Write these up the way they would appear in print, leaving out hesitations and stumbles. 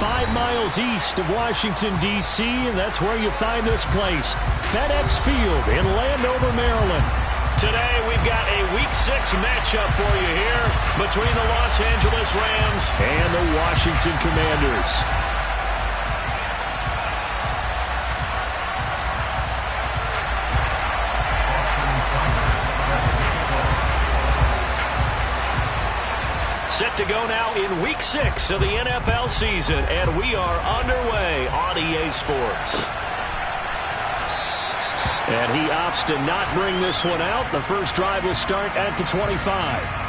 5 miles east of Washington, D.C., and that's where you find this place, FedEx Field in Landover, Maryland. Today, we've got a Week 6 matchup for you here between the Los Angeles Rams and the Washington Commanders. Set to go now in Week 6 of the NFL season, and we are underway on EA Sports. And he opts to not bring this one out. The first drive will start at the 25.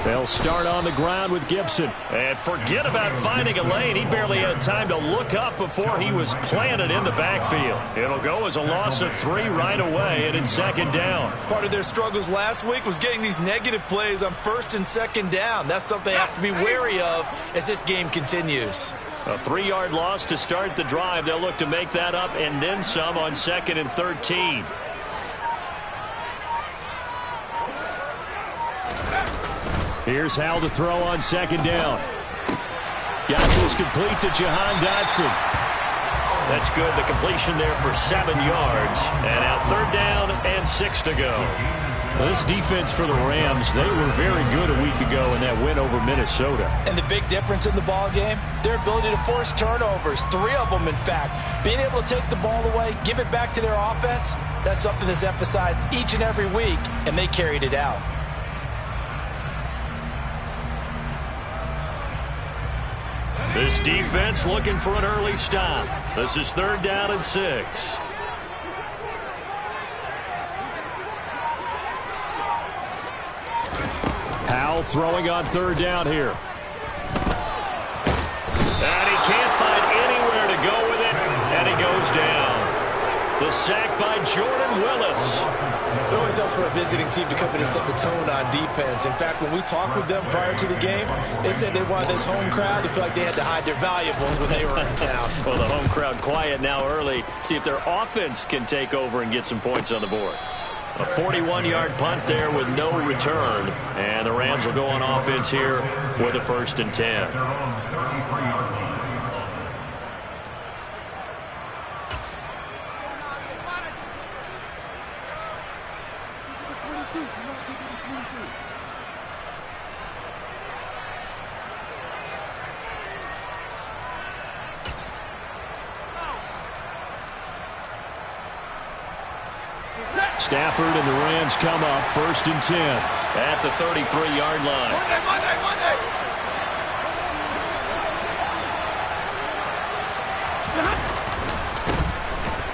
They'll start on the ground with Gibson. And forget about finding a lane. He barely had time to look up before he was planted in the backfield. It'll go as a loss of 3 right away, and it's second down. Part of their struggles last week was getting these negative plays on first and second down. That's something they have to be wary of as this game continues. A 3-yard loss to start the drive. They'll look to make that up and then some on 2nd and 13. Here's Howell to throw on 2nd down. Got this complete to Jahan Dotson. That's good. The completion there for 7 yards. And now 3rd down and 6 to go. Well, this defense for the Rams, they were very good a week ago in that win over Minnesota. And the big difference in the ball game, their ability to force turnovers, 3 of them in fact. Being able to take the ball away, give it back to their offense, that's something that's emphasized each and every week, and they carried it out. This defense looking for an early stop. This is 3rd down and 6. Howell throwing on 3rd down here. And he can't find anywhere to go with it, and he goes down. The sack by Jordan Willis. It always helps for a visiting team to come in and set the tone on defense. In fact, when we talked with them prior to the game, they said they wanted this home crowd to feel like they had to hide their valuables when they were in town. Well, the home crowd quiet now early. See if their offense can take over and get some points on the board. A 41-yard punt there with no return. And the Rams will go on offense here with a 1st and 10. Stafford and the Rams come up 1st and 10 at the 33-yard line. Monday.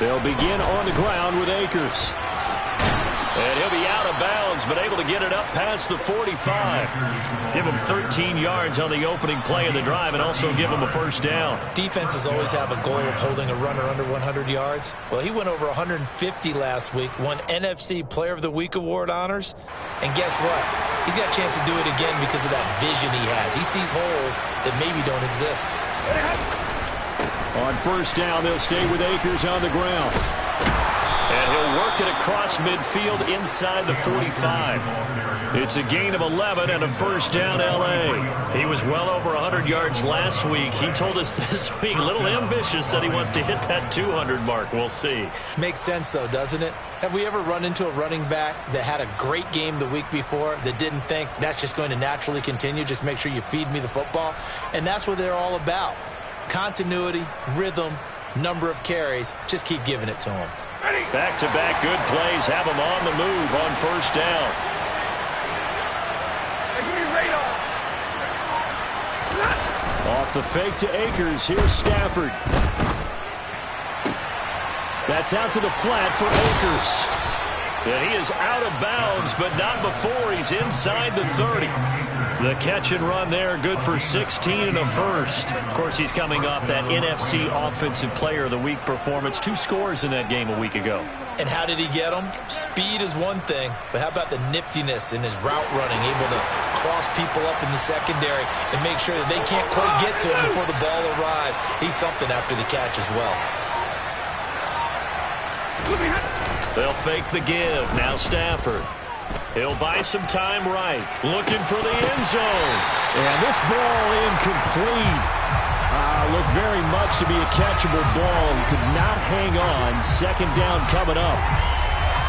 They'll begin on the ground with Akers. And he'll be out of bounds, but able to get it up past the 45. Give him 13 yards on the opening play of the drive and also give him a 1st down. Defenses always have a goal of holding a runner under 100 yards. Well, he went over 150 last week, won NFC Player of the Week award honors. And guess what? He's got a chance to do it again because of that vision he has. He sees holes that maybe don't exist. On 1st down, they'll stay with Akers on the ground. And he'll work it across midfield inside the 45. It's a gain of 11 and a 1st down L.A. He was well over 100 yards last week. He told us this week, a little ambitious, said he wants to hit that 200 mark. We'll see. Makes sense, though, doesn't it? Have we ever run into a running back that had a great game the week before that didn't think that's just going to naturally continue? Just make sure you feed me the football. And that's what they're all about. Continuity, rhythm, number of carries. Just keep giving it to him. Back-to-back good plays have him on the move on 1st down. Off the fake to Akers. Here's Stafford. That's out to the flat for Akers. And he is out of bounds, but not before he's inside the 30. The catch and run there, good for 16 and a first. Of course, he's coming off that NFC Offensive Player of the Week performance. 2 scores in that game a week ago. And how did he get them? Speed is one thing, but how about the niftiness in his route running, able to cross people up in the secondary and make sure that they can't quite get to him before the ball arrives. He's something after the catch as well. They'll fake the give. Now Stafford. He'll buy some time right. Looking for the end zone. And this ball incomplete. Looked very much to be a catchable ball. Could not hang on. Second down coming up.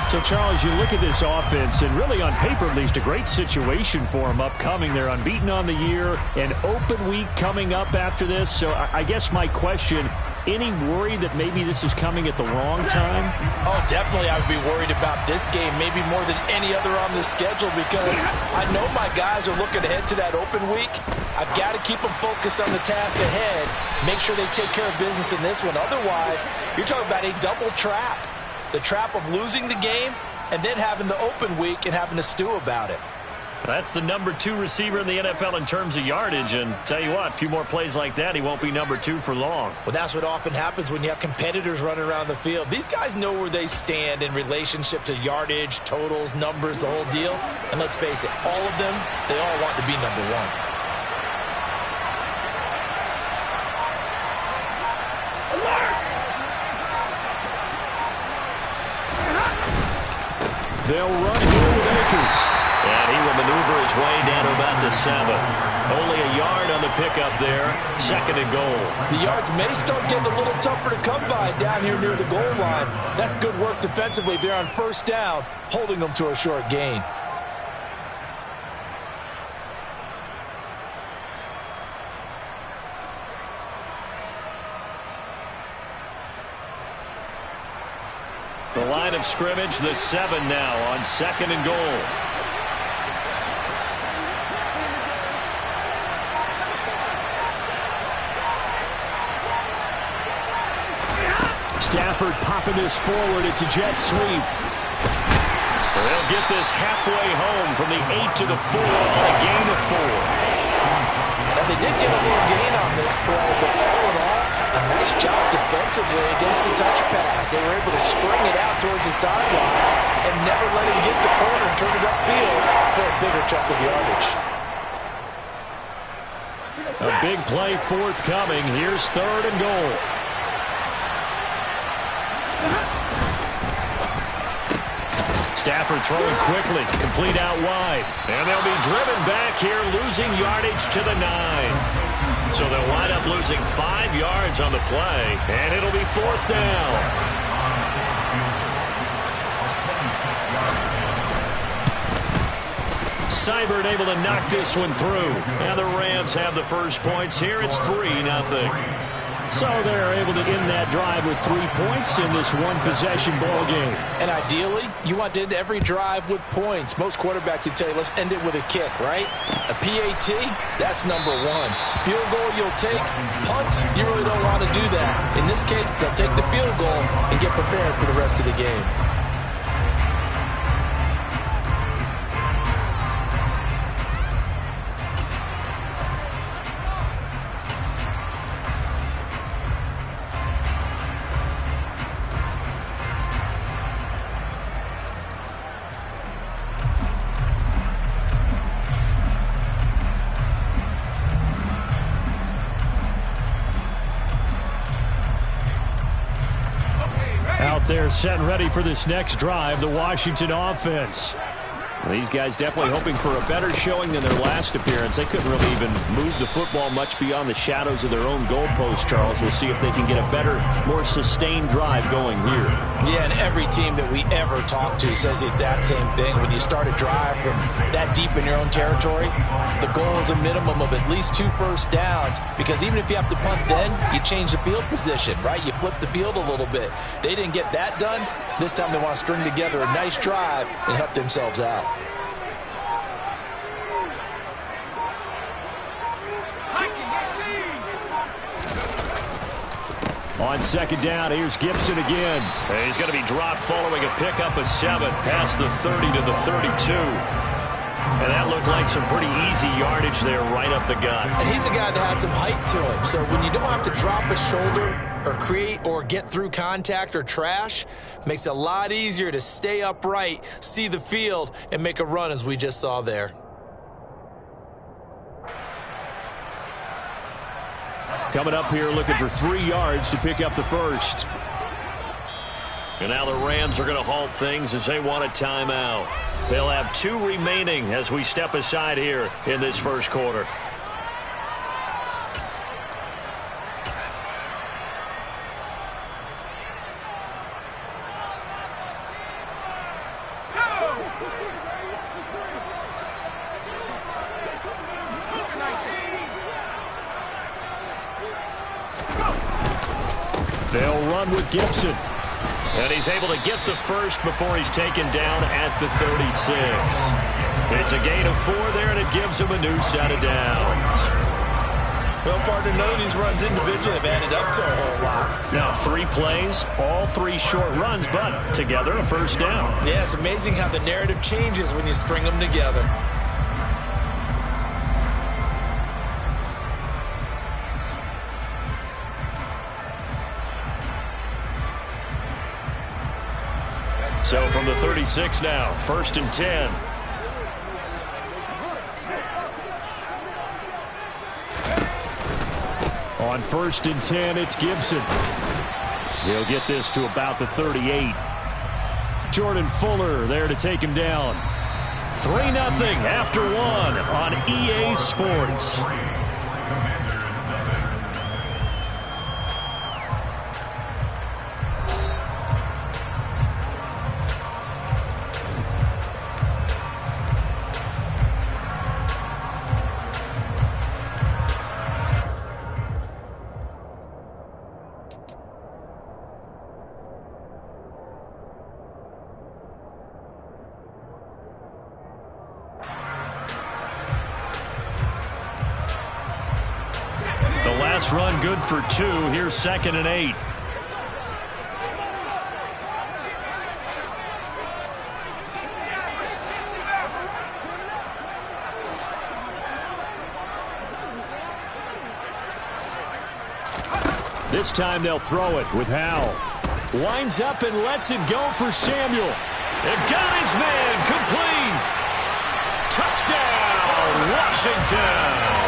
So, Charles, you look at this offense, and really on paper, at least, a great situation for them upcoming. They're unbeaten on the year. An open week coming up after this. So, I guess my question, any worry that maybe this is coming at the wrong time? Oh, definitely I would be worried about this game, maybe more than any other on the schedule, because I know my guys are looking ahead to that open week. I've got to keep them focused on the task ahead, make sure they take care of business in this one. Otherwise, you're talking about a double trap. The trap of losing the game and then having the open week and having to stew about it. That's the number 2 receiver in the NFL in terms of yardage. And tell you what, a few more plays like that, he won't be number 2 for long. Well, that's what often happens when you have competitors running around the field. These guys know where they stand in relationship to yardage, totals, numbers, the whole deal. And let's face it, all of them, they all want to be number 1. They'll run here with Akers. And he will maneuver his way down to about the 7. Only a yard on the pickup there. 2nd and goal. The yards may start getting a little tougher to come by down here near the goal line. That's good work defensively there on 1st down, holding them to a short gain. The line of scrimmage, the 7 now on 2nd and goal. Stafford popping this forward. It's a jet sweep. They'll get this halfway home from the 8 to the 4 on a gain of 4. And they did get a little gain on this play, but all in all, a nice job defensively against the touch pass. They were able to string it out towards the sideline and never let him get the corner and turn it upfield for a bigger chunk of yardage. A big play forthcoming. Here's 3rd and goal. Stafford throwing quickly, complete out wide. And they'll be driven back here, losing yardage to the 9. So they'll wind up losing 5 yards on the play, and it'll be 4th down. Seibert able to knock this one through. And the Rams have the first points here. It's 3-0. So they're able to end that drive with 3 points in this one-possession ball game. And ideally, you want to end every drive with points. Most quarterbacks would tell you, let's end it with a kick, right? A PAT, that's number 1. Field goal you'll take. Punts, you really don't want to do that. In this case, they'll take the field goal and get prepared for the rest of the game. They're set and ready for this next drive, the Washington offense. These guys definitely hoping for a better showing than their last appearance. They couldn't really even move the football much beyond the shadows of their own goalpost, Charles. We'll see if they can get a better, more sustained drive going here. Yeah, and every team that we ever talk to says the exact same thing. When you start a drive from that deep in your own territory, the goal is a minimum of at least 2 first downs, because even if you have to punt then, you change the field position, right? You flip the field a little bit. They didn't get that done. This time they want to string together a nice drive and help themselves out. On second down, here's Gibson again. And he's going to be dropped following a pickup of 7 past the 30 to the 32. And that looked like some pretty easy yardage there right up the gut. And he's a guy that has some height to him. So when you don't have to drop a shoulder or create or get through contact or trash, makes it a lot easier to stay upright, see the field, and make a run as we just saw there. Coming up here looking for 3 yards to pick up the first. And now the Rams are going to halt things as they want a timeout. They'll have 2 remaining as we step aside here in this first quarter. They'll run with Gibson. And he's able to get the first before he's taken down at the 36. It's a gain of 4 there, and it gives him a new set of downs. Well, partner, none of these runs individually have added up to a whole lot. Now, 3 plays, all 3 short runs, but together a first down. Yeah, it's amazing how the narrative changes when you string them together. So from the 36 now, 1st and 10. On 1st and 10, it's Gibson. He'll get this to about the 38. Jordan Fuller there to take him down. 3-0 after 1 on EA Sports. Run good for 2. Here's 2nd and 8. This time they'll throw it with Howell. Winds up and lets it go for Samuel. And got his man complete. Touchdown, Washington.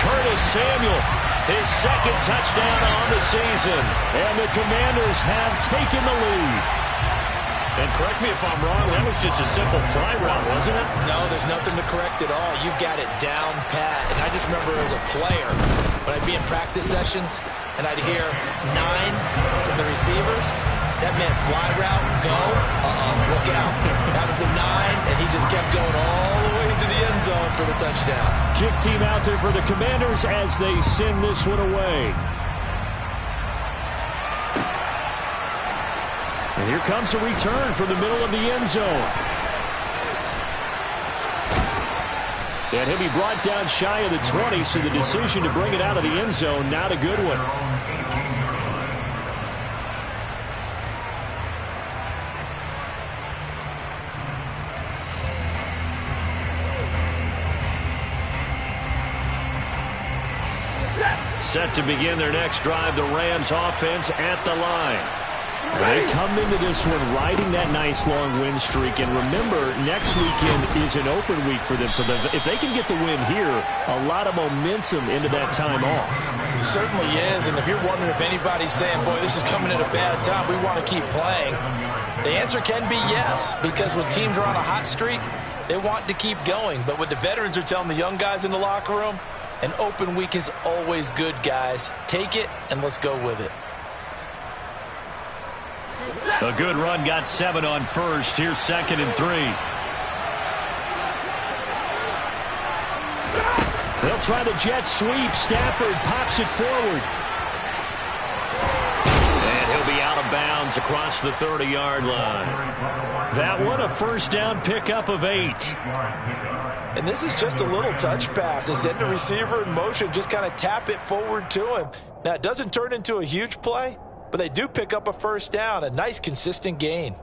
Curtis Samuel, his 2nd touchdown on the season. And the Commanders have taken the lead. And correct me if I'm wrong, that was just a simple fly route, wasn't it? No, there's nothing to correct at all. You've got it down pat. And I just remember as a player, when I'd be in practice sessions, and I'd hear 9 from the receivers, that meant fly route, go, look out. That was the 9, and he just kept going all the way into the end zone for the touchdown. Kick team out there for the Commanders as they send this one away. And here comes a return from the middle of the end zone. And he'll be brought down shy of the 20, so the decision to bring it out of the end zone, not a good one. Set to begin their next drive, the Rams offense at the line. They come into this one riding that nice long win streak. And remember, next weekend is an open week for them. So if they can get the win here, a lot of momentum into that time off. It certainly is. And if you're wondering if anybody's saying, boy, this is coming at a bad time, we want to keep playing, the answer can be yes. Because when teams are on a hot streak, they want to keep going. But what the veterans are telling the young guys in the locker room, an open week is always good, guys. Take it, and let's go with it. A good run, got 7 on 1st. Here's 2nd and 3. They'll try the jet sweep. Stafford pops it forward. And he'll be out of bounds across the 30-yard line. That one a first down pickup of 8. And this is just a little touch pass. They send the receiver in motion, just kind of tap it forward to him. Now, it doesn't turn into a huge play, but they do pick up a first down, a nice consistent gain.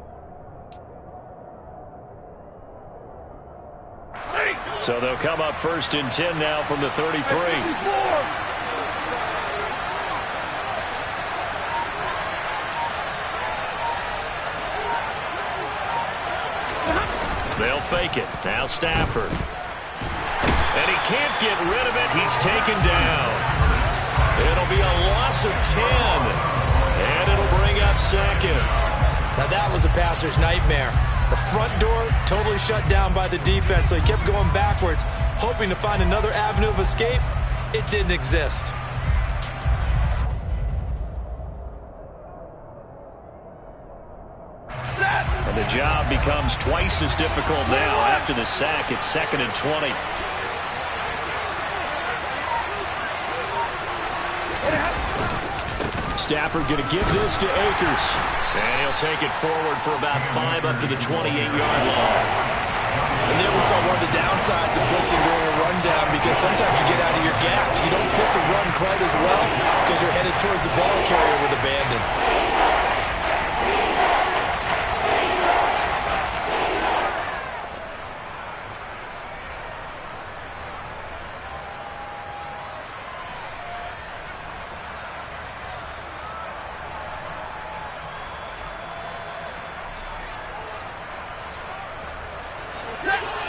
So they'll come up 1st and 10 now from the 33. They'll fake it. Now Stafford. And he can't get rid of it. He's taken down. It'll be a loss of 10. And it'll bring up 2nd. Now that was a passer's nightmare. The front door totally shut down by the defense, so he kept going backwards, hoping to find another avenue of escape. It didn't exist. And the job becomes twice as difficult now after the sack. It's 2nd and 20. Stafford going to give this to Akers. And he'll take it forward for about 5 up to the 28-yard line. And there we saw one of the downsides of blitzing during a rundown, because sometimes you get out of your gaps. You don't fit the run quite as well because you're headed towards the ball carrier with abandon.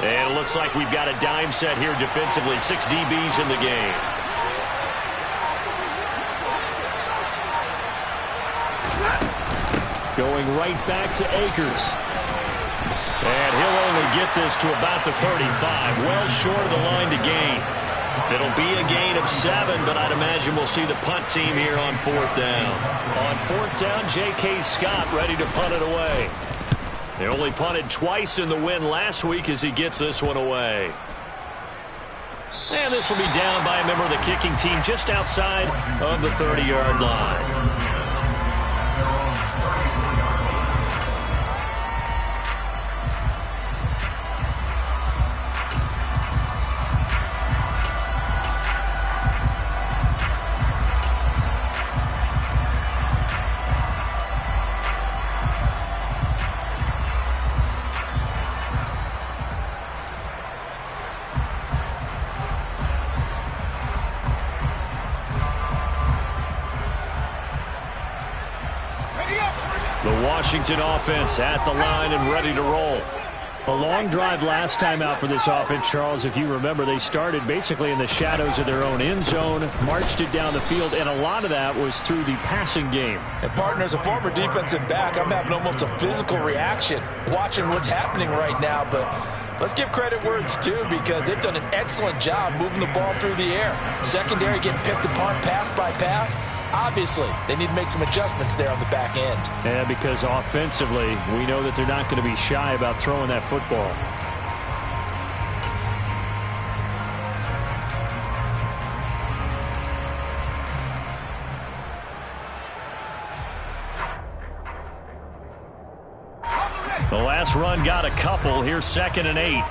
And it looks like we've got a dime set here defensively. 6 DBs in the game. Going right back to Akers. And he'll only get this to about the 35. Well short of the line to gain. It'll be a gain of 7, but I'd imagine we'll see the punt team here on 4th down. On 4th down, J.K. Scott ready to punt it away. They only punted twice in the win last week as he gets this one away. And this will be down by a member of the kicking team just outside of the 30-yard line. Washington offense at the line and ready to roll. A long drive last time out for this offense, Charles. If you remember, they started basically in the shadows of their own end zone, marched it down the field, and a lot of that was through the passing game. And partner, as a former defensive back, I'm having almost a physical reaction watching what's happening right now. But let's give credit where it's due, because they've done an excellent job moving the ball through the air. Secondary getting picked apart pass by pass. Obviously, they need to make some adjustments there on the back end. Yeah, because offensively, we know that they're not going to be shy about throwing that football. The last run got a couple. Here's 2nd and 8.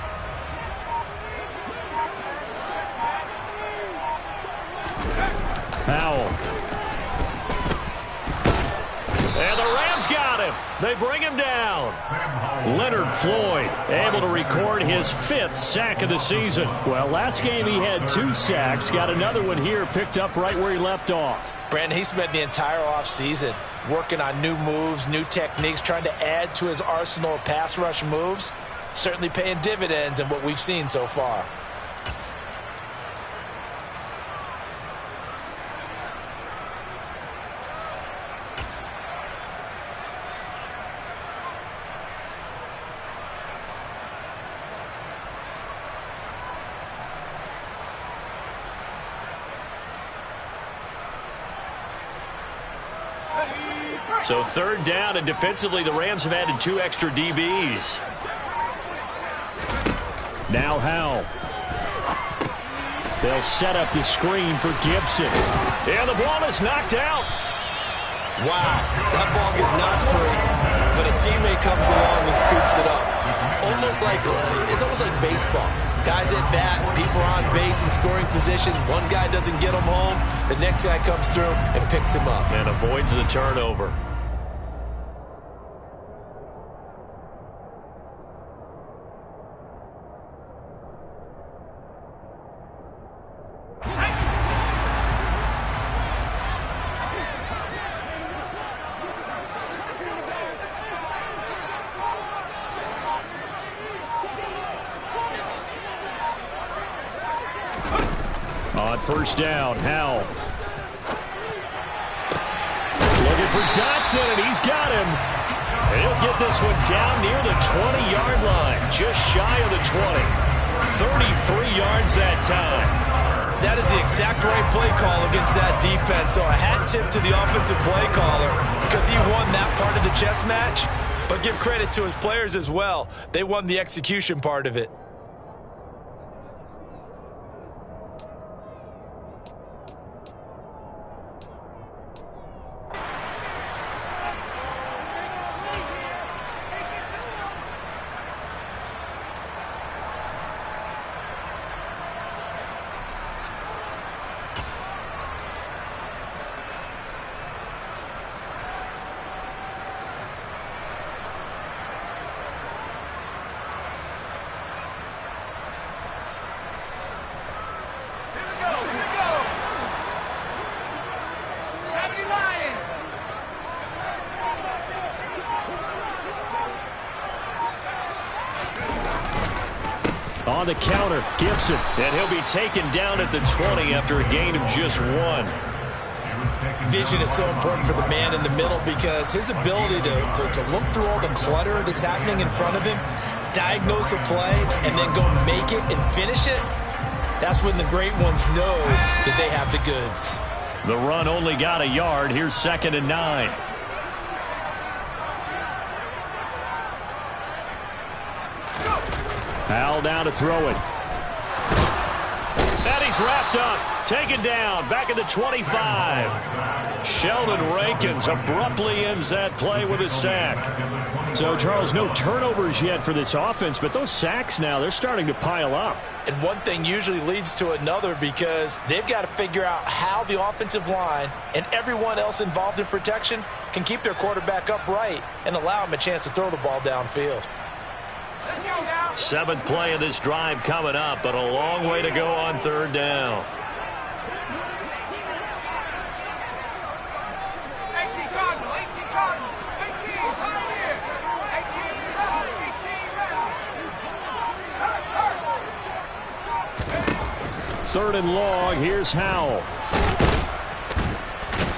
Powell. And the Rams got him. They bring him down. Leonard Floyd able to record his 5th sack of the season. Well, last game he had 2 sacks. Got another one here, picked up right where he left off. Brandon, he spent the entire offseason working on new moves, new techniques, trying to add to his arsenal of pass rush moves. Certainly paying dividends in what we've seen so far. So 3rd down, and defensively the Rams have added 2 extra DBs. Now Howell. They'll set up the screen for Gibson. And the ball is knocked out. Wow, that ball gets knocked free, but a teammate comes along and scoops it up. It's almost like baseball. Guys at bat, people are on base in scoring position. One guy doesn't get them home. The next guy comes through and picks him up. And avoids the turnover. On first down, Howell. Looking for Dotson, and he's got him. He'll get this one down near the 20-yard line, just shy of the 20. 33 yards that time. That is the exact right play call against that defense. So a hat tip to the offensive play caller because he won that part of the chess match. But give credit to his players as well. They won the execution part of it. On the counter, Gibson. And he'll be taken down at the 20 after a gain of just 1. Vision is so important for the man in the middle because his ability to look through all the clutter that's happening in front of him, diagnose a play, and then go make it and finish it, that's when the great ones know that they have the goods. The run only got a yard. Here's 2nd and 9. Howell down to throw it. And he's wrapped up. Taken down. Back at the 25. Sheldon Rankins abruptly ends that play with a sack. So, Charles, no turnovers yet for this offense, but those sacks now, they're starting to pile up. And one thing usually leads to another because they've got to figure out how the offensive line and everyone else involved in protection can keep their quarterback upright and allow him a chance to throw the ball downfield. 7th play of this drive coming up, but a long way to go on 3rd down. Third and long, here's Howell.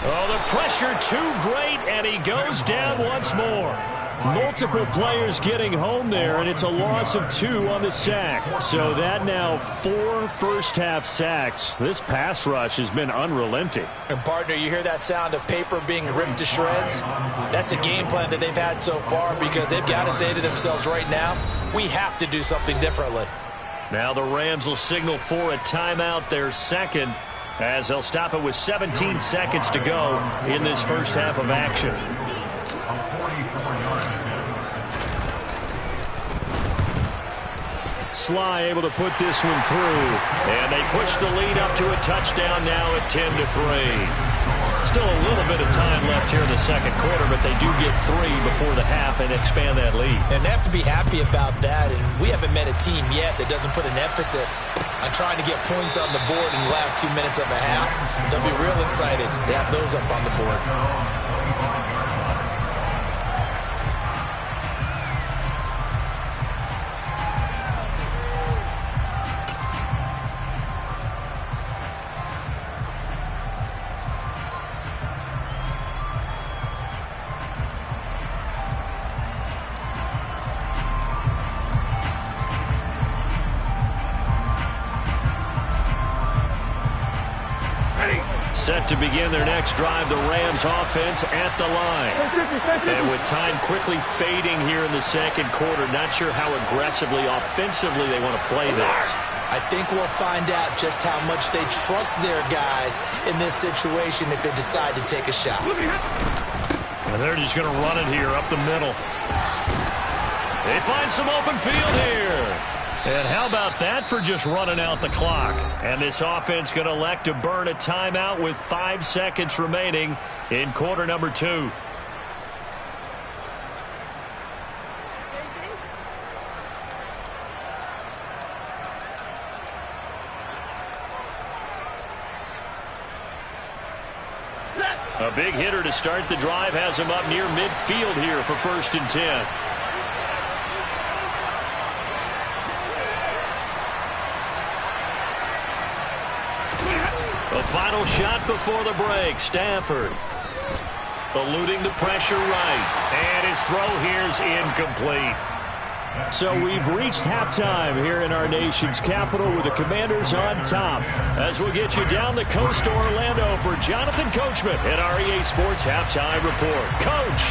Oh, the pressure too great, and he goes down once more. Multiple players getting home there, and it's a loss of 2 on the sack. So that now 4 first-half sacks. This pass rush has been unrelenting. And, partner, you hear that sound of paper being ripped to shreds? That's the game plan that they've had so far because they've got to say to themselves right now, we have to do something differently. Now the Rams will signal for a timeout, their 2nd, as they'll stop it with 17 seconds to go in this first half of action. Sly able to put this one through. And they push the lead up to a touchdown now at 10-3. Still a little bit of time left here in the 2nd quarter, but they do get 3 before the half and expand that lead. And they have to be happy about that. And we haven't met a team yet that doesn't put an emphasis on trying to get points on the board in the last 2 minutes of a half. They'll be real excited to have those up on the board. Set to begin their next drive, the Rams offense at the line. And with time quickly fading here in the 2nd quarter, not sure how aggressively, offensively they want to play this. I think we'll find out just how much they trust their guys in this situation if they decide to take a shot. And they're just going to run it here up the middle. They find some open field here. And how about that for just running out the clock? And this offense going to elect to burn a timeout with 5 seconds remaining in quarter number 2. A big hitter to start the drive has him up near midfield here for 1st and 10. The final shot before the break. Stafford eluding the pressure right. And his throw here's incomplete. So we've reached halftime here in our nation's capital with the Commanders on top. As we'll get you down the coast to Orlando for Jonathan Coachman at our EA Sports Halftime Report. Coach.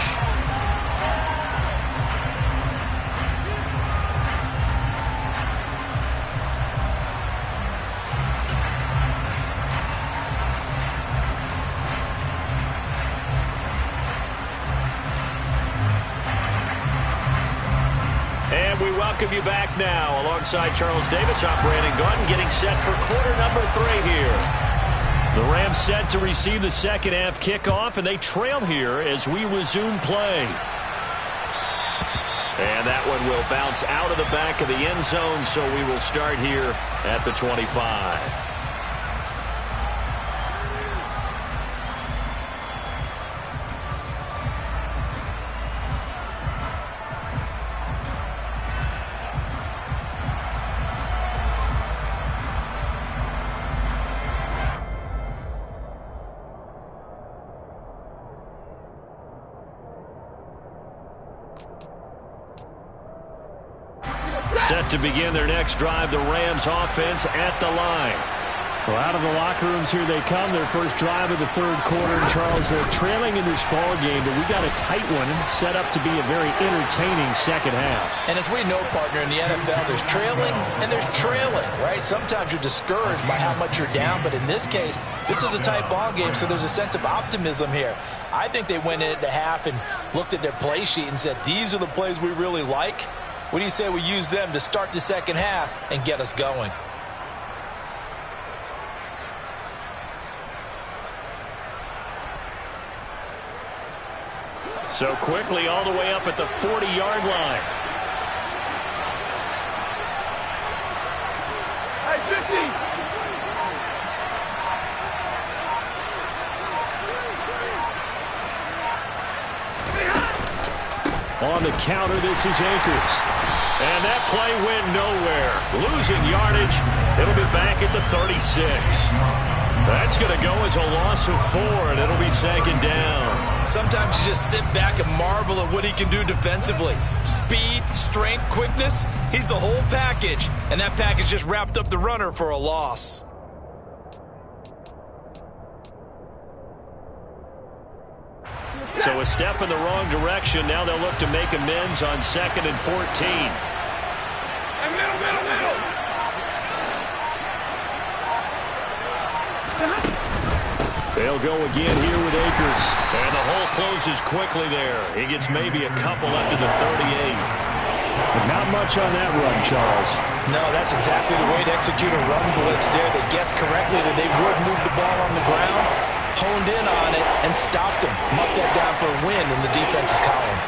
And we welcome you back now alongside Charles Davis. I'm Brandon Gaudin getting set for quarter number 3 here. The Rams set to receive the second half kickoff, and they trail here as we resume play. And that one will bounce out of the back of the end zone, so we will start here at the 25. Set to begin their next drive, the Rams offense at the line. Well, out of the locker rooms here they come. Their first drive of the 3rd quarter. And Charles, they're trailing in this ball game, but we got a tight one set up to be a very entertaining second half. And as we know, partner, in the NFL, there's trailing and there's trailing, right? Sometimes you're discouraged by how much you're down, but in this case, this is a tight ball game, so there's a sense of optimism here. I think they went into half and looked at their play sheet and said, these are the plays we really like. What do you say we use them to start the second half and get us going? So quickly all the way up at the 40-yard line. Hey, 50! On the counter, this is Akers. And that play went nowhere. Losing yardage. It'll be back at the 36. That's going to go as a loss of 4, and it'll be 2nd down. Sometimes you just sit back and marvel at what he can do defensively. Speed, strength, quickness. He's the whole package. And that package just wrapped up the runner for a loss. So a step in the wrong direction. Now they'll look to make amends on 2nd and 14. Middle. They'll go again here with Akers. And the hole closes quickly there. He gets maybe a couple up to the 38. But not much on that run, Charles. No, that's exactly the way to execute a run blitz there. They guessed correctly that they would move the ball on the ground, honed in on it, and stopped him. Mucked that down for a win in the defense's column.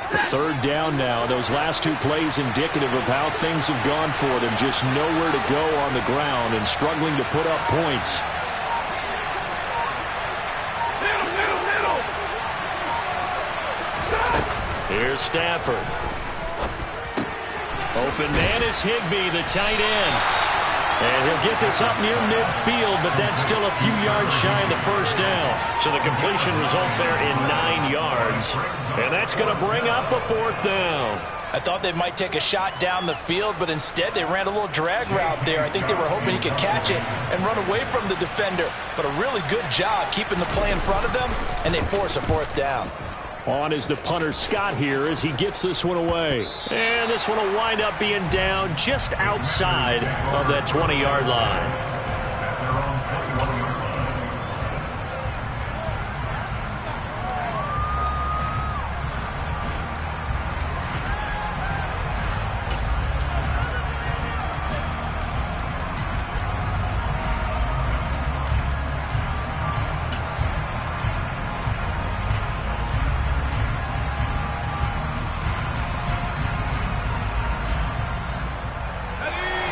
The 3rd down now. Those last 2 plays indicative of how things have gone for them. Just nowhere to go on the ground and struggling to put up points. Middle. Here's Stafford. Open man is Higbee, the tight end. And he'll get this up near midfield, but that's still a few yards shy of the 1st down. So the completion results there in 9 yards. And that's going to bring up a 4th down. I thought they might take a shot down the field, but instead they ran a little drag route there. I think they were hoping he could catch it and run away from the defender. But a really good job keeping the play in front of them, and they force a 4th down. On is the punter Scott here as he gets this one away. And this one will wind up being down just outside of that 20-yard line.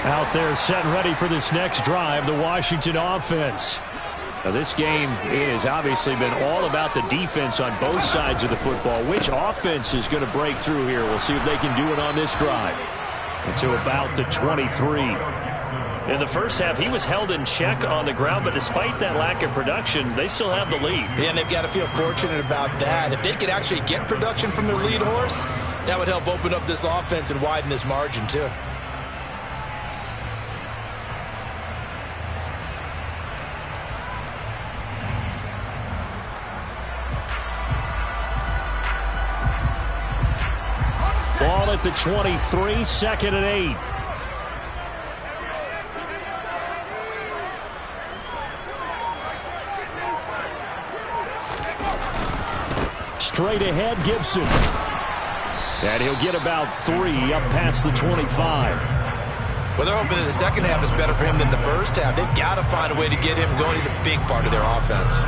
Out there set and ready for this next drive, the Washington offense. Now this game has obviously been all about the defense on both sides of the football. Which offense is going to break through here? We'll see if they can do it on this drive. To about the 23. In the first half, he was held in check on the ground, but despite that lack of production, they still have the lead. Yeah, and they've got to feel fortunate about that. If they could actually get production from their lead horse, that would help open up this offense and widen this margin, too. Ball at the 23, 2nd and 8. Straight ahead, Gibson. And he'll get about 3 up past the 25. Well, they're hoping that the second half is better for him than the first half. They've got to find a way to get him going. He's a big part of their offense.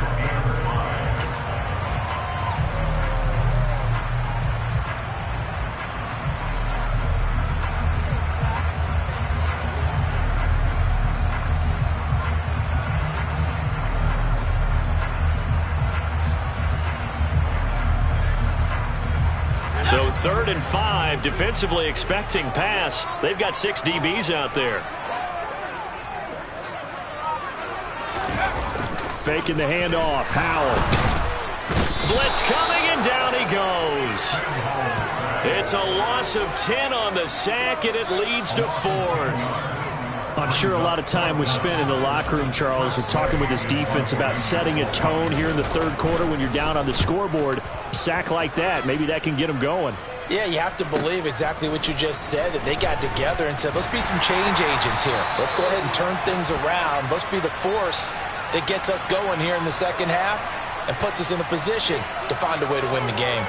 So 3rd and 5, defensively expecting pass. They've got 6 DBs out there. Faking the handoff. Howell. Blitz coming, and down he goes. It's a loss of 10 on the sack, and it leads to 4th. I'm sure a lot of time was spent in the locker room, Charles, with talking with his defense about setting a tone here in the 3rd quarter when you're down on the scoreboard. A sack like that, maybe that can get them going. Yeah, you have to believe exactly what you just said, that they got together and said, let's be some change agents here. Let's go ahead and turn things around. Let's be the force that gets us going here in the second half and puts us in a position to find a way to win the game.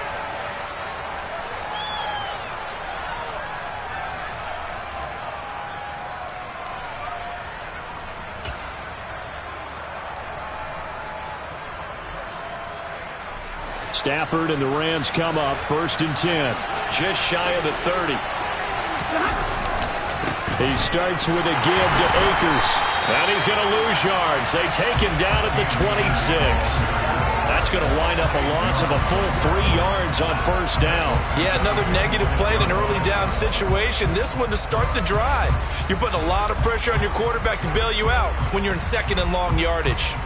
Stafford and the Rams come up 1st and 10. Just shy of the 30. He starts with a give to Akers. And he's going to lose yards. They take him down at the 26. That's going to wind up a loss of a full 3 yards on 1st down. Yeah, another negative play in an early down situation. This one to start the drive. You're putting a lot of pressure on your quarterback to bail you out when you're in 2nd and long yardage.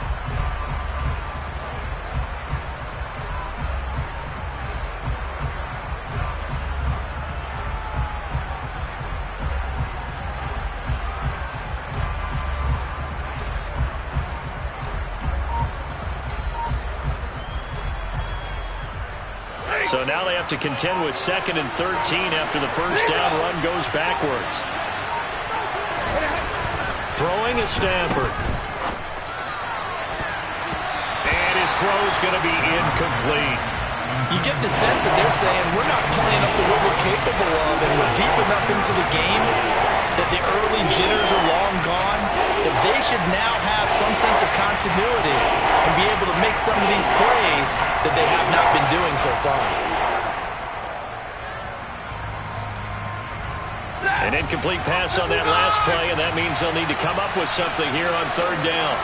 So now they have to contend with 2nd and 13 after the 1st down run goes backwards. Throwing is Stafford. And his throw's going to be incomplete. You get the sense that they're saying we're not playing up to what we're capable of, and we're deep enough into the game that the early jitters are long gone, that they should now have some sense of continuity and be able to make some of these plays that they have not been doing so far. An incomplete pass on that last play, and that means they'll need to come up with something here on 3rd down.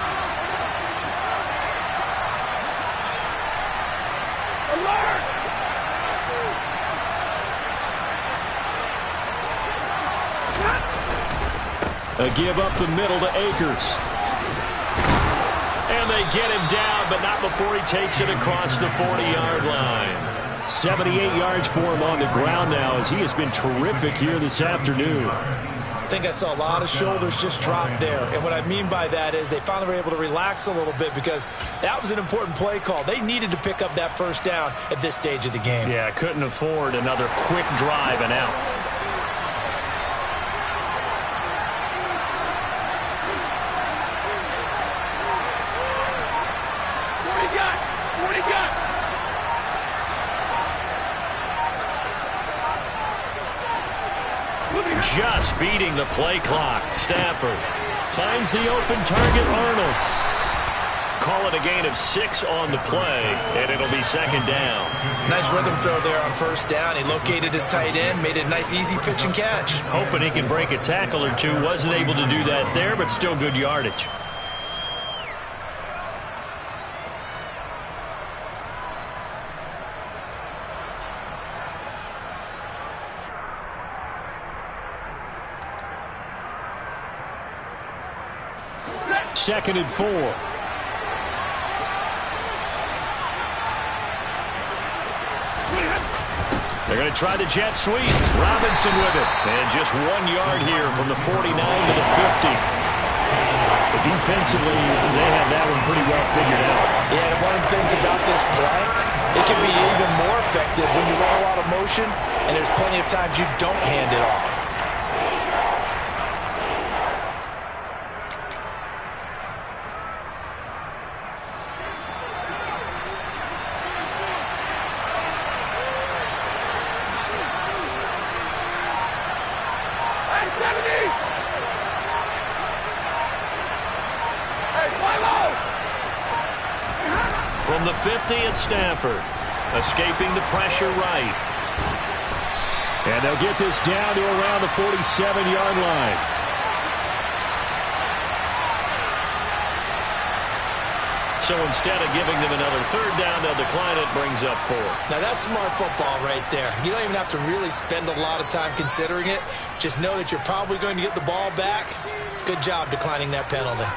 A give up the middle to Akers. And they get him down, but not before he takes it across the 40-yard line. 78 yards for him on the ground now, as he has been terrific here this afternoon. I think I saw a lot of shoulders just drop there. And what I mean by that is they finally were able to relax a little bit because that was an important play call. They needed to pick up that 1st down at this stage of the game. Yeah, couldn't afford another quick drive and out. Just beating the play clock. Stafford finds the open target, Arnold. Call it a gain of 6 on the play, and it'll be second down. Nice rhythm throw there on first down. He located his tight end, made it a nice, easy pitch and catch. Hoping he can break a tackle or two. Wasn't able to do that there, but still good yardage. Second and 4. They're going to try the jet sweep. Robinson with it. And just 1 yard here from the 49 to the 50. But defensively, they have that one pretty well figured out. Yeah, and one of the things about this play, it can be even more effective when you run a lot of motion, and there's plenty of times you don't hand it off. From the 50 at Stafford, escaping the pressure right. And they'll get this down to around the 47-yard line. So instead of giving them another third down, they'll decline it, brings up 4. Now that's smart football right there. You don't even have to really spend a lot of time considering it. Just know that you're probably going to get the ball back. Good job declining that penalty.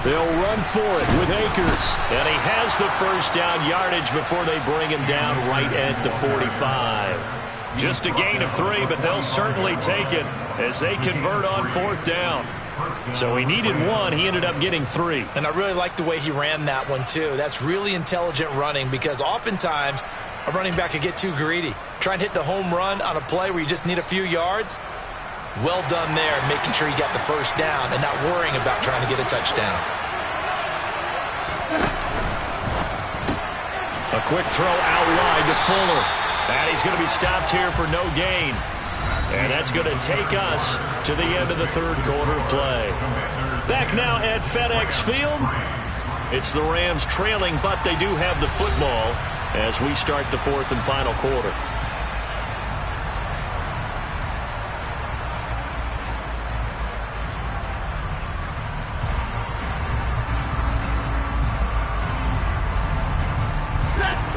They'll run for it with Akers. And he has the first down yardage before they bring him down right at the 45. Just a gain of 3, but they'll certainly take it as they convert on 4th down. So he needed 1. He ended up getting 3. And I really like the way he ran that one, too. That's really intelligent running because oftentimes a running back could get too greedy. Try and hit the home run on a play where you just need a few yards. Well done there, making sure you got the first down and not worrying about trying to get a touchdown. A quick throw out wide to Fuller. And he's going to be stopped here for no gain. And that's going to take us to the end of the third quarter play. Back now at FedEx Field. It's the Rams trailing, but they do have the football as we start the fourth and final quarter.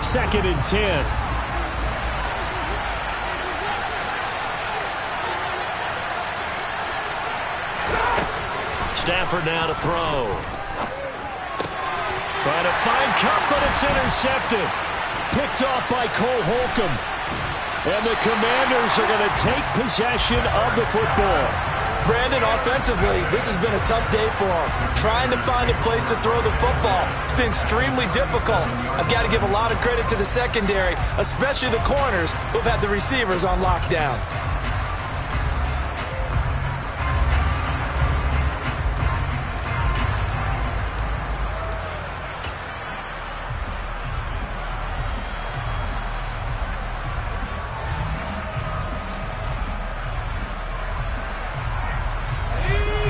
Second and 10. Stafford now to throw. Trying to find Cup, but it's intercepted. Picked off by Cole Holcomb. And the Commanders are going to take possession of the football. Brandon, offensively, this has been a tough day for him. Trying to find a place to throw the football. It's been extremely difficult. I've got to give a lot of credit to the secondary, especially the corners who've had the receivers on lockdown.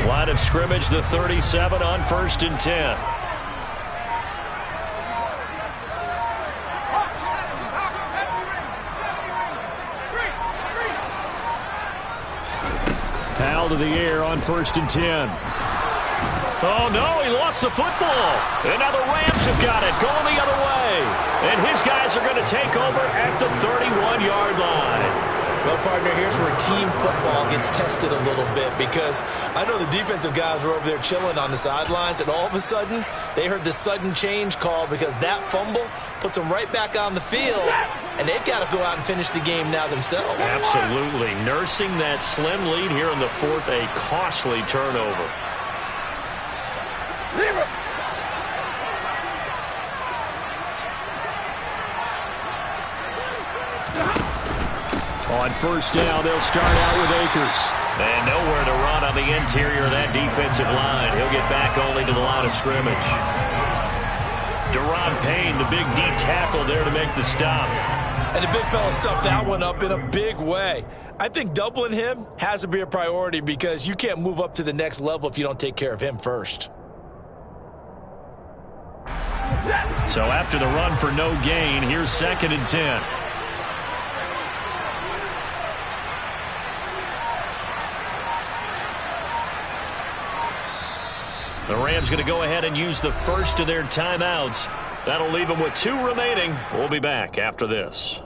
Line of scrimmage, the 37 on 1st and 10. Foul to the air on 1st and 10. Oh, no, he lost the football. And now the Rams have got it, going the other way. And his guys are going to take over at the 31-yard line. Well, partner, here's where team football gets tested a little bit because I know the defensive guys were over there chilling on the sidelines, and all of a sudden, they heard the sudden change call because that fumble puts them right back on the field, and they've got to go out and finish the game now themselves. Absolutely. Nursing that slim lead here in the fourth, a costly turnover. Leave it. On first down, they'll start out with Akers. And nowhere to run on the interior of that defensive line. He'll get back only to the line of scrimmage. Deron Payne, the big D tackle there to make the stop. And the big fella stuffed that one up in a big way. I think doubling him has to be a priority because you can't move up to the next level if you don't take care of him first. So after the run for no gain, here's 2nd and 10. The Rams going to go ahead and use the first of their timeouts. That'll leave them with 2 remaining. We'll be back after this.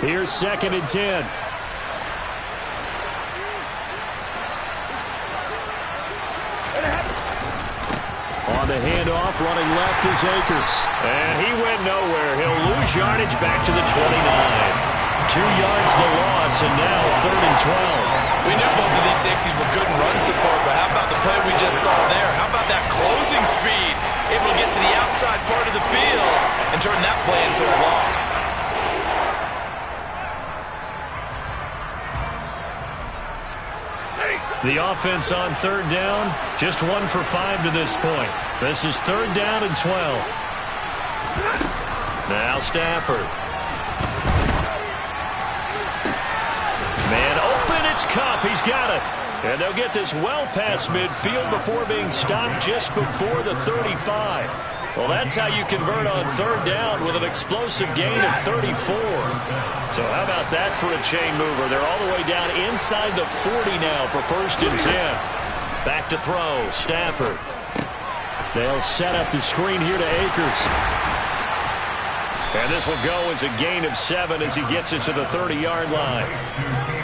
Here's 2nd and 10. On the handoff, running left is Akers. And he went nowhere. He'll lose yardage back to the 29. 2 yards the loss, and now 3rd and 12. We knew both of these safeties were good in run support, but how about the play we just saw there? How about that closing speed? Able to get to the outside part of the field and turn that play into a loss. The offense on 3rd down, just 1 for 5 to this point. This is 3rd down and 12. Now Stafford. Man open, it's Kupp. He's got it. And they'll get this well past midfield before being stopped just before the 35. Well, that's how you convert on 3rd down with an explosive gain of 34. So how about that for a chain mover? They're all the way down inside the 40 now for 1st and 10. Back to throw, Stafford. They'll set up the screen here to Akers. And this will go as a gain of 7 as he gets it to the 30-yard line.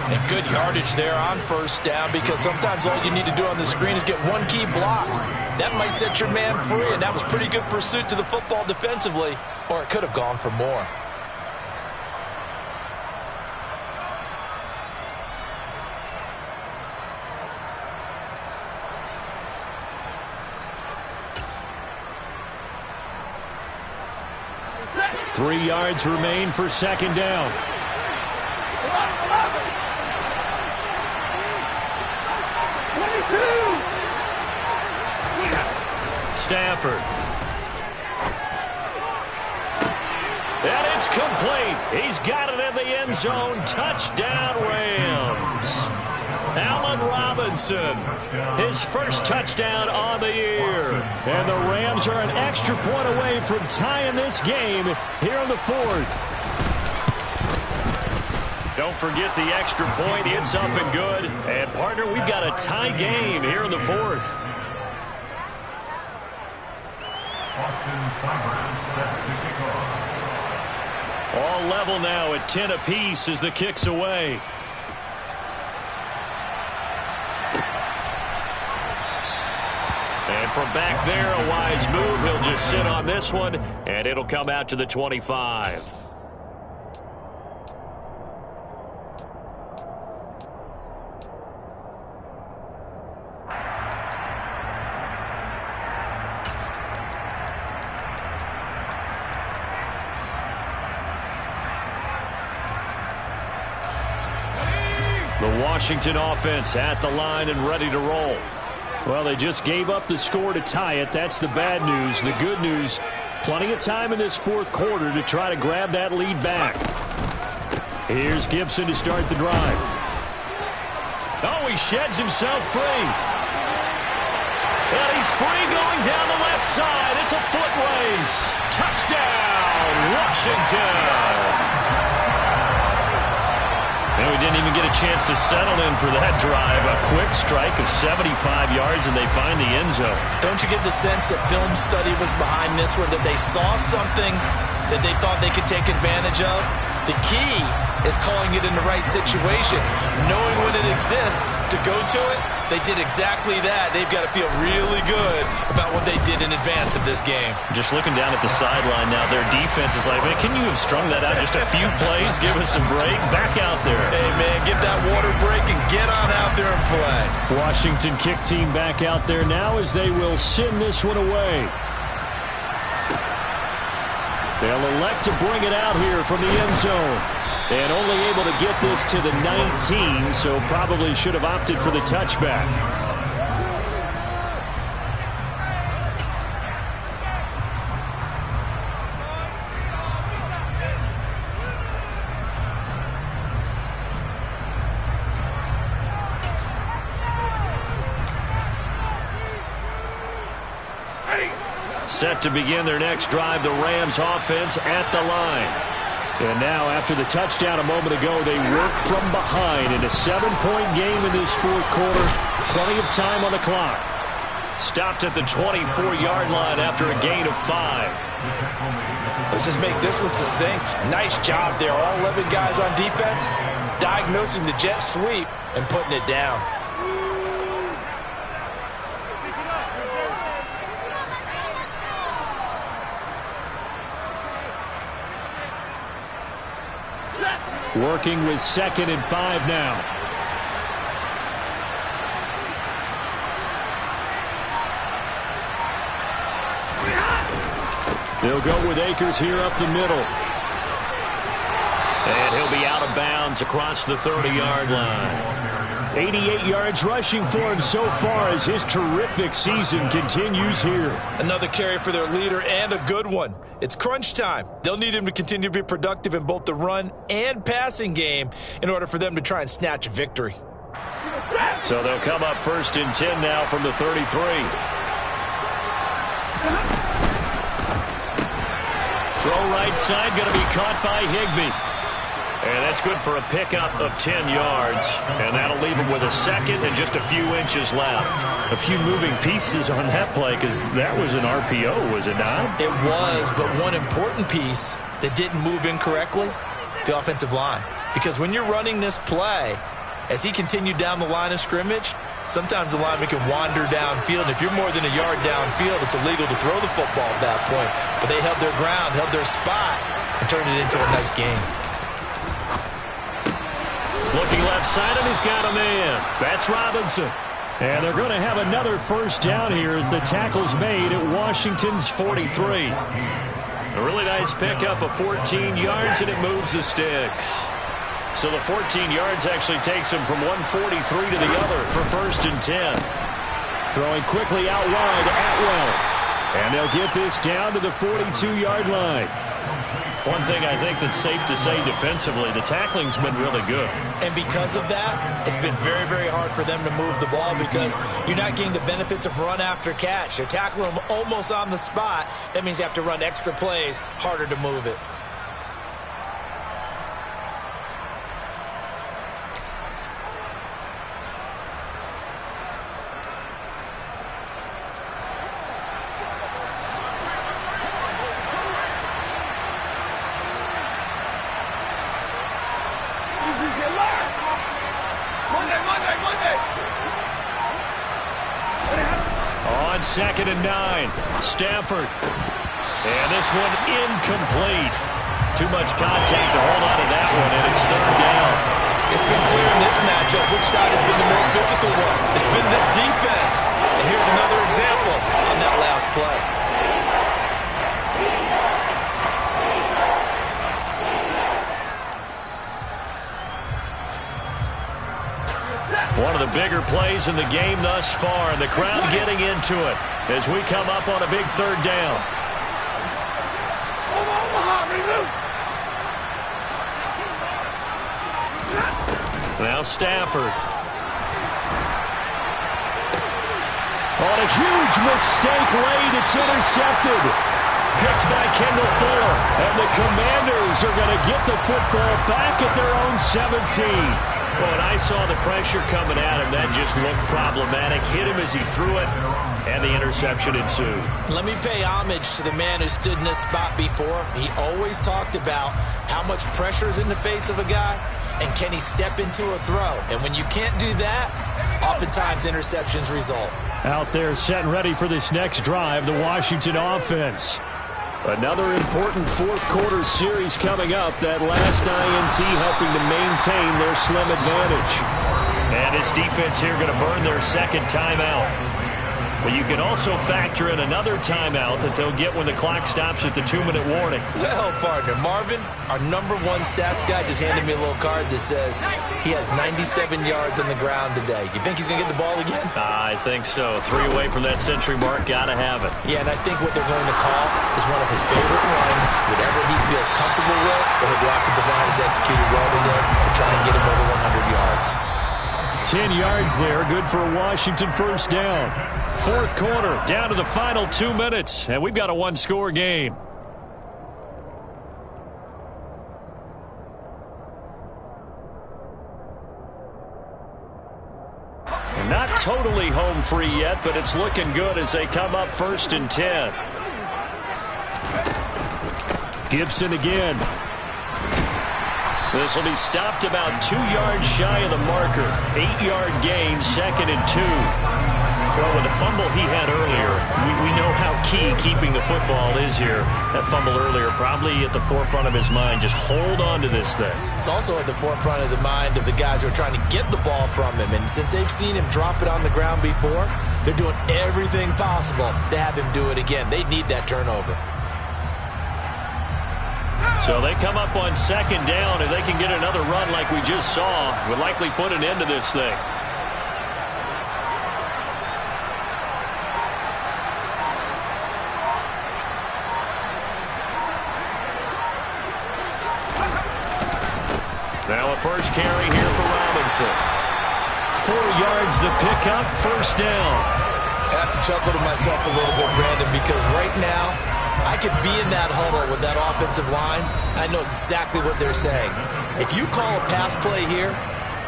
And good yardage there on 1st down because sometimes all you need to do on the screen is get 1 key block. That might set your man free, and that was pretty good pursuit to the football defensively, or it could have gone for more. Three yards remain for 2nd down. Stafford. And it's complete. He's got it in the end zone. Touchdown, Rams. Allen Robinson, his first touchdown on the year. And the Rams are an extra point away from tying this game here in the 4th. Don't forget the extra point. It's up and good. And, partner, we've got a tie game here in the 4th. All level now at 10 apiece as the kick's away. And from back there, a wise move. He'll just sit on this one, and it'll come out to the 25. The Washington offense at the line and ready to roll. Well, they just gave up the score to tie it. That's the bad news. The good news, plenty of time in this 4th quarter to try to grab that lead back. Here's Gibson to start the drive. Oh, he sheds himself free. And he's free going down the left side. It's a foot race. Touchdown, Washington. And we didn't even get a chance to settle in for that drive. A quick strike of 75 yards, and they find the end zone. Don't you get the sense that film study was behind this one, that they saw something that they thought they could take advantage of? The key is calling it in the right situation. Knowing when it exists to go to it, they did exactly that. They've got to feel really good about what they did in advance of this game. Just looking down at the sideline now, their defense is like, man, can you have strung that out just a few plays? Give us a break. Back out there. Hey, man, get that water break and get on out there and play. Washington kick team back out there now as they will send this one away. They'll elect to bring it out here from the end zone. And only able to get this to the 19, so probably should have opted for the touchback. Set to begin their next drive, the Rams offense at the line. And now, after the touchdown a moment ago, they work from behind in a 7-point game in this fourth quarter. Plenty of time on the clock. Stopped at the 24-yard line after a gain of 5. Let's just make this one succinct. Nice job there. All 11 guys on defense diagnosing the jet sweep and putting it down. Working with 2nd and 5 now. They'll go with Akers here up the middle. And he'll be out of bounds across the 30-yard line. 88 yards rushing for him so far as his terrific season continues here. Another carry for their leader and a good one. It's crunch time. They'll need him to continue to be productive in both the run and passing game in order for them to try and snatch a victory. So they'll come up 1st and 10 now from the 33. Throw right side, going to be caught by Higbee. And that's good for a pickup of 10 yards. And that'll leave him with a 2nd and just a few inches left. A few moving pieces on that play because that was an RPO, was it not? It was, but one important piece that didn't move incorrectly, the offensive line. Because when you're running this play, as he continued down the line of scrimmage, sometimes the lineman can wander downfield. If you're more than a yard downfield, it's illegal to throw the football at that point. But they held their ground, held their spot, and turned it into a nice game. Looking left side, and he's got a man. That's Robinson. And they're going to have another 1st down here as the tackle's made at Washington's 43. A really nice pickup of 14 yards, and it moves the sticks. So the 14 yards actually takes him from 143 to the other for 1st and 10. Throwing quickly out wide, Atwell. And they'll get this down to the 42-yard line. One thing I think that's safe to say defensively, the tackling's been really good. And because of that, it's been very, very hard for them to move the ball because you're not getting the benefits of run after catch. They're tackling them almost on the spot. That means you have to run extra plays, harder to move it. On 2nd and 9, Stafford. And this one incomplete. Too much contact to hold on to that one, and it's 3rd down. It's been clear in this matchup which side has been the more physical one. It's been this defense. And here's another example on that last play. One of the bigger plays in the game thus far, and the crowd getting into it as we come up on a big 3rd down. Now Stafford. On a huge mistake late, it's intercepted. Picked by Kendall Fuller. And the Commanders are going to get the football back at their own 17. Well, when I saw the pressure coming at him, that just looked problematic. Hit him as he threw it, and the interception ensued. Let me pay homage to the man who stood in this spot before. He always talked about how much pressure is in the face of a guy, and can he step into a throw. And when you can't do that, oftentimes interceptions result. Out there set and ready for this next drive, the Washington offense. Another important fourth-quarter series coming up. That last INT helping to maintain their slim advantage. And his defense here going to burn their second timeout. But you can also factor in another timeout that they'll get when the clock stops at the 2-minute warning. Well, partner, Marvin, our number one stats guy, just handed me a little card that says he has 97 yards on the ground today. You think he's going to get the ball again? I think so. 3 away from that century mark. Got to have it. Yeah, and I think what they're going to call is one of his favorite runs, whatever he feels comfortable with, and what the offensive line has executed well today to try and get him over 100 yards. 10 yards there, good for a Washington first down. Fourth quarter, down to the final 2 minutes, and we've got a one-score game. And not totally home free yet, but it's looking good as they come up 1st and 10. Gibson again. This will be stopped about 2 yards shy of the marker. 8-yard gain, 2nd and 2. Well, with the fumble he had earlier, we know how key keeping the football is here. That fumble earlier probably at the forefront of his mind. Just hold on to this thing. It's also at the forefront of the mind of the guys who are trying to get the ball from him. And since they've seen him drop it on the ground before, they're doing everything possible to have him do it again. They need that turnover. So they come up on 2nd down, and they can get another run like we just saw. Would likely put an end to this thing. Now a first carry here for Robinson. 4 yards the pickup, first down. I have to chuckle to myself a little bit, Brandon, because right now I could be in that huddle with that offensive line. I know exactly what they're saying. If you call a pass play here,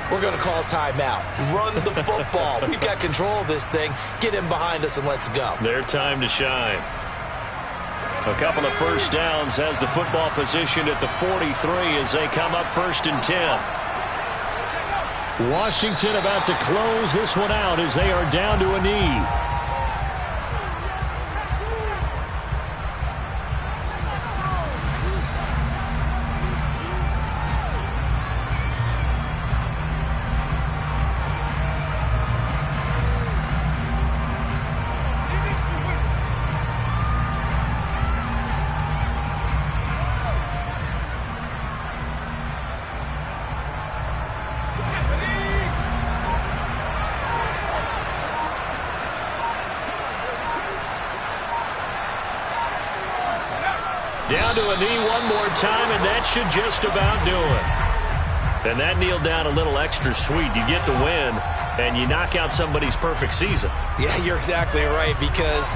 we're going to call a timeout. Run the football. We've got control of this thing. Get him behind us and let's go. Their time to shine. A couple of first downs has the football position at the 43 as they come up 1st and 10. Washington about to close this one out as they are down to a knee. Down to a knee one more time, and that should just about do it. And that kneeled down a little extra sweet. You get the win, and you knock out somebody's perfect season. Yeah, you're exactly right, because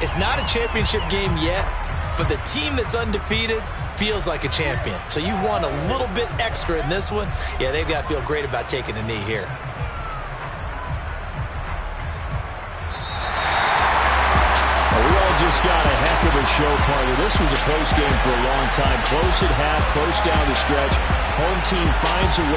it's not a championship game yet, but the team that's undefeated feels like a champion. So you've won a little bit extra in this one. Yeah, they've got to feel great about taking a knee here. Just got a heck of a show, partner. This was a close game for a long time. Close at half, close down the stretch. Home team finds a way.